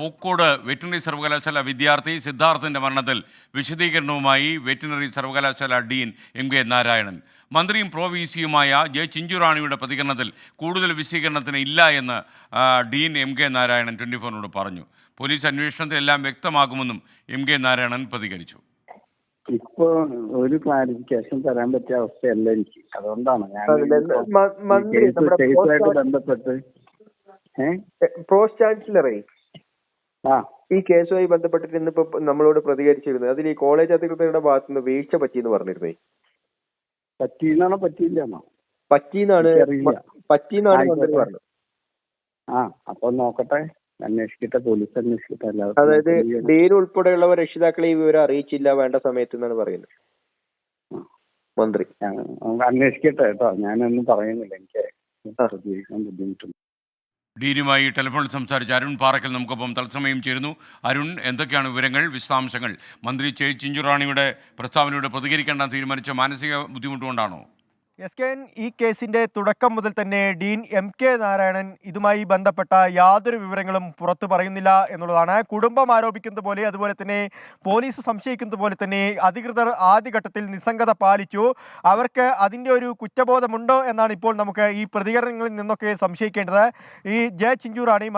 Pookode veterinary സർവകലാശാല വിദ്യാർത്ഥി സിദ്ധാർത്ഥിന്റെ മരണത്തിൽ വിശദീകരണവുമായി വെറ്റിനറി സർവകലാശാല ഡീൻ എം.കെ. നാരായണൻ. മന്ത്രിയും പ്രോ വി സിയുമായ ജെ ചിഞ്ചുറാണിയുടെ പ്രതികരണത്തിൽ കൂടുതൽ വിശദീകരണത്തിന് ഇല്ല എന്ന് ഡീൻ എം.കെ. നാരായണൻ 24-നോട് പറഞ്ഞു. പോലീസ് അന്വേഷണത്തിൽ എല്ലാം വ്യക്തമാകുമെന്നും എം.കെ. നാരായണൻ പ്രതികരിച്ചു. ഇപ്പൊ ഒരു ക്ലാരിഫിക്കേഷൻ തരാൻ പറ്റിയ അവസ്ഥയല്ല എനിക്ക്. അതുകൊണ്ടാണ് ഞാൻ ബന്ധപ്പെട്ട് പ്രോസ് ചാൻസലറെ ഈ കേസുമായി ബന്ധപ്പെട്ടിട്ട് ഇന്നിപ്പോ നമ്മളോട് പ്രതികരിച്ചിരുന്നത് അതിൽ ഈ കോളേജ് അധികൃതരുടെ ഭാഗത്തുനിന്ന് വീഴ്ച പറ്റിയെന്ന് പറഞ്ഞിരുന്നേ. പറ്റിയെന്നാണോ പറ്റിയില്ലാന്നോ? പറ്റിയെന്നാണ് മന്ത്രി പറഞ്ഞത്. അപ്പൊ നോക്കട്ടെ, അന്വേഷിക്കട്ടെ, പോലീസ് അന്വേഷിക്കട്ടെ. അതായത് ഡീൻ ഉൾപ്പെടെയുള്ളവർ രക്ഷിതാക്കളെ ഈ വിവരം അറിയിച്ചില്ല വേണ്ട സമയത്ത് എന്നാണ് പറയുന്നത് മന്ത്രി. അന്വേഷിക്കട്ടെ കേട്ടോ, ഞാനൊന്നും പറയുന്നില്ല, എനിക്ക് പ്രതികരിക്കാൻ ബുദ്ധിമുട്ടുണ്ട്. ഡീനുമായി ടെലിഫോണിൽ സംസാരിച്ച അരുൺ പാറക്കൽ നമുക്കൊപ്പം തത്സമയം ചേരുന്നു. അരുൺ, എന്തൊക്കെയാണ് വിവരങ്ങൾ, വിശദാംശങ്ങൾ? മന്ത്രി ജെ ചിഞ്ചുറാണിയുടെ പ്രസ്താവനയോട് പ്രതികരിക്കേണ്ട തീരുമാനിച്ച മാനസിക ബുദ്ധിമുട്ടുകൊണ്ടാണോ? ഈ കേസിന്റെ തുടക്കം മുതൽ തന്നെ ഡീൻ എം.കെ. നാരായണൻ ഇതുമായി ബന്ധപ്പെട്ട യാതൊരു വിവരങ്ങളും പുറത്തു പറയുന്നില്ല എന്നുള്ളതാണ്. കുടുംബം ആരോപിക്കുന്നത് പോലെ, അതുപോലെ തന്നെ പോലീസ് സംശയിക്കുന്നത് പോലെ തന്നെ അധികൃതർ ആദ്യഘട്ടത്തിൽ നിസ്സംഗത പാലിച്ചു. അവർക്ക് അതിൻ്റെ ഒരു കുറ്റബോധമുണ്ടോ എന്നാണ് ഇപ്പോൾ നമുക്ക് ഈ പ്രതികരണങ്ങളിൽ നിന്നൊക്കെ സംശയിക്കേണ്ടത്. ഈ ജെ ചിഞ്ചുറാണി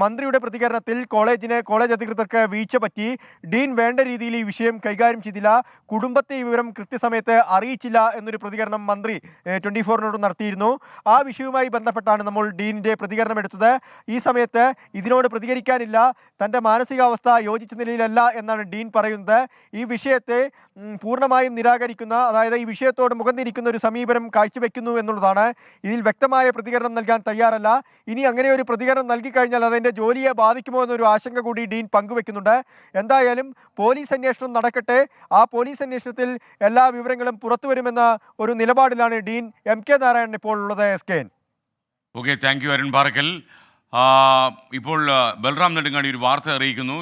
മന്ത്രിയുടെ പ്രതികരണത്തിൽ കോളേജ് അധികൃതർക്ക് വീഴ്ച പറ്റി, ഡീൻ വേണ്ട രീതിയിൽ ഈ വിഷയം കൈകാര്യം ചെയ്തില്ല, കുടുംബത്തെ ഈ വിവരം കൃത്യസമയത്ത് അറിയിച്ചില്ല എന്നൊരു പ്രതികരണം മന്ത്രി 24-നോട് നടത്തിയിരുന്നു. ആ വിഷയവുമായി ബന്ധപ്പെട്ടാണ് നമ്മൾ ഡീനിന്റെ പ്രതികരണം എടുത്തത്. ഈ സമയത്ത് ഇതിനോട് പ്രതികരിക്കാനില്ല, തൻ്റെ മാനസികാവസ്ഥ യോജിച്ച നിലയിലല്ല എന്നാണ് ഡീൻ പറയുന്നത്. ഈ വിഷയത്തെ പൂർണ്ണമായും നിരാകരിക്കുന്ന, അതായത് ഈ വിഷയത്തോട് മുഖം തിരിക്കുന്ന ഒരു സമീപനം കാഴ്ചവെക്കുന്നു എന്നുള്ളതാണ്. ഇതിൽ വ്യക്തമായ പ്രതികരണം നൽകാൻ തയ്യാറല്ല. ഇനി അങ്ങനെ ഒരു പ്രതികരണം നൽകിക്കഴിഞ്ഞാൽ അതിൻ്റെ ജോലിയെ ബാധിക്കുമോ എന്നൊരു ആശങ്ക കൂടി ഡീൻ പങ്കുവെക്കുന്നുണ്ട്. എന്തായാലും പോലീസ് അന്വേഷണം നടക്കട്ടെ, ആ പോലീസ് അന്വേഷണത്തിൽ എല്ലാ വിവരങ്ങളും പുറത്തു വരുമെന്ന ഒരു നിലപാടിലാണ് ഡീൻ എം.കെ. നാരായണൻ ഇപ്പോൾ ഉള്ളത്. Okay, thank you Arun Parakkal. ഇപ്പോൾ ബൽറാം നെടുങ്ങാടി ഒരു വാർത്ത അറിയിക്കുന്നു.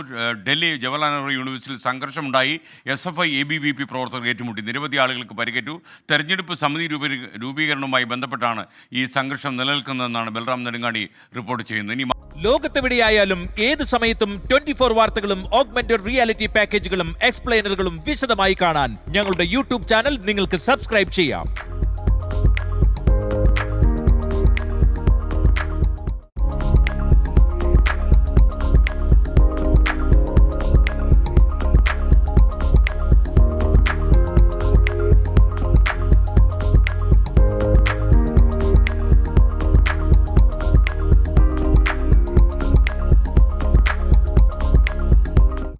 ഡൽഹി ജവഹർലാൽ നെഹ്റു യൂണിവേഴ്സിറ്റിയിൽ സംഘർഷമുണ്ടായി. SFI ABVP പ്രവർത്തകർ ഏറ്റുമുട്ടി, നിരവധി ആളുകൾക്ക് പരിക്കേറ്റു. തെരഞ്ഞെടുപ്പ് സമിതി രൂപീകരണവുമായി ബന്ധപ്പെട്ടാണ് ഈ സംഘർഷം നിലനിൽക്കുന്നതെന്നാണ് ബൽറാം നെടുങ്ങാടി റിപ്പോർട്ട് ചെയ്യുന്നത്. ഇനി ലോകത്തെവിടെയായാലും ഏത് സമയത്തും 24 വാർത്തകളും ഓഗ്മെന്റഡ് റിയാലിറ്റി പാക്കേജുകളും എക്സ്പ്ലെയിനറുകളും വിശദമായി കാണാൻ ഞങ്ങളുടെ YouTube ചാനൽ നിങ്ങൾക്ക് സബ്സ്ക്രൈബ് ചെയ്യാം.